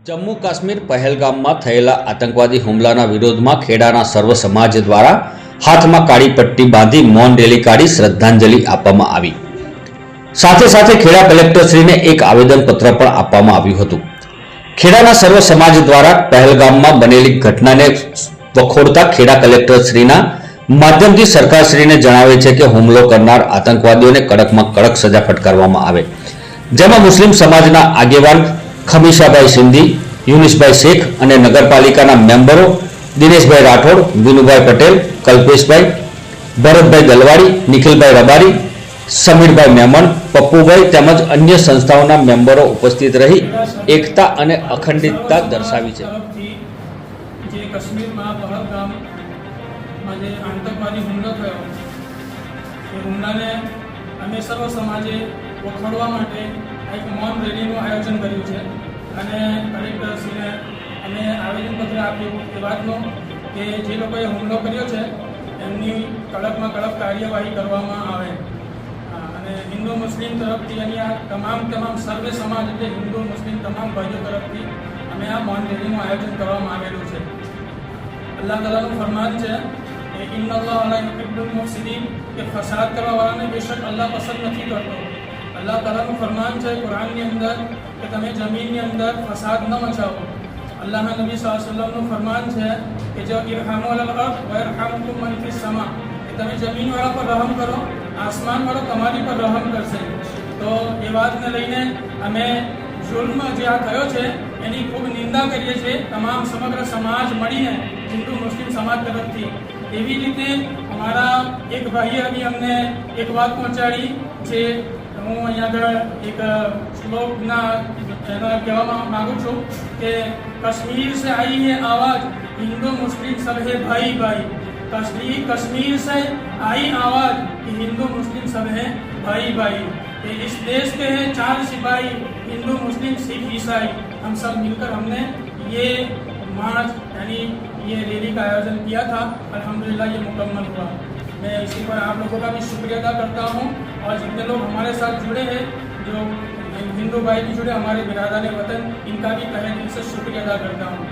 જમ્મુ કાશ્મીર પહેલગામમાં થયેલા આતંકવાદી હુમલાના વિરોધમાં ખેડાના સર્વ સમાજ દ્વારા હાથમાં કાળી પટ્ટી બાંધી મૌન રેલી કાઢી શ્રદ્ધાંજલિ આપવામાં આવી। સાથે સાથે ખેડા કલેક્ટરશ્રીને એક આવેદનપત્ર પણ આપવામાં આવ્યું હતું। ખેડાના સર્વ સમાજ દ્વારા પહેલગામમાં બનેલી ઘટનાને વખોડતા ખેડા કલેક્ટરશ્રીના માધ્યમથી સરકારશ્રીને જણાવે છે કે હુમલો કરનાર આતંકવાદીઓને કડકમાં કડક સજા ફટકારવામાં આવે, જેમાં મુસ્લિમ સમાજના આગેવાન ખમીશાભાઈ સિંધી, યુનિસભાઈ શેખ અને નગરપાલિકાના મેમ્બરો દિનેશભાઈ રાઠોડ, વિનુભાઈ પટેલ, કલ્પેશભાઈ, ભરતભાઈ દલવાડી, નિખિલભાઈ રબારી, સમીરભાઈ મેમણ, પપ્પુભાઈ તેમજ અન્ય સંસ્થાઓના મેમ્બરો ઉપસ્થિત રહી એકતા અને અખંડિતતા દર્શાવી છે। જે આતંકવાદી હુમલો થયો એ હુમલાને અમે સર્વ સમાજે વખોડવા માટે એક મૌન રેલીનું આયોજન કર્યું છે અને કલેક્ટરશ્રીને અમે આવેદનપત્ર આપ્યું એ વાતનું કે જે લોકોએ હુમલો કર્યો છે એમની કડકમાં કડક કાર્યવાહી કરવામાં આવે અને હિન્દુ મુસ્લિમ તરફથી અને આ તમામ સર્વે સમાજ એટલે હિન્દુ મુસ્લિમ તમામ ભાઈઓ તરફથી અમે આ મૌન રેલીનું આયોજન કરવામાં આવેલું છે। અલ્લાહ તાલાનું ફરમાન છે કે ફસાદ કરવા વાળાને બેશક અલ્લાહ પસંદ નથી કરતો। અલ્લાહ તાલાનું ફરમાન છે કુરાનની અંદર કે તમે જમીનની અંદર ફસાદ ન મચાવો। અલ્લાહના નબી સલ્લલ્લાહુ અલૈહિ વસલ્લમનું ફરમાન છે કે જો ઇરહામુ અલલ અર્દ વ યરહમુકુમ મન ફિસ સમા, કે તમે જમીનવાળા પર રહમ કરો, આસમાનવાળો તમારી પર રહમ કરશે। તો એ વાતને લઈને અમે जुल्म जो आ थयो छे एनी खूब निंदा करीए छे तमाम समग्र समाज मळीने हिंदू मुस्लिम समाज तरफथी। एवी रीते अमारा एक भाईए अभी अमने एक बात पहोंचाड़ी छे। हूँ अहींया આગળ एक श्लोकना कहेवा मांगू छूं कि कश्मीर से आई है आवाज़, हिंदू मुस्लिम सब है भाई भाई। कश्मीर से आई आवाज़ कि हिंदू मुस्लिम सब है भाई भाई। इस देश के हैं 4 सिपाही, हिंदू मुस्लिम सिख ईसाई, हम सब मिलकर हमने ये मार्च यानी ये रैली का आयोजन किया था। अल्हम्दुलिल्लाह ये मुकम्मल हुआ। मैं इसी पर आप लोगों का भी शुक्रिया अदा करता हूँ और जितने लोग हमारे साथ जुड़े हैं, जो हिंदू भाई भी जुड़े, हमारे बिरादरान वतन, इनका भी तहे दिल से शुक्रिया अदा करता हूँ।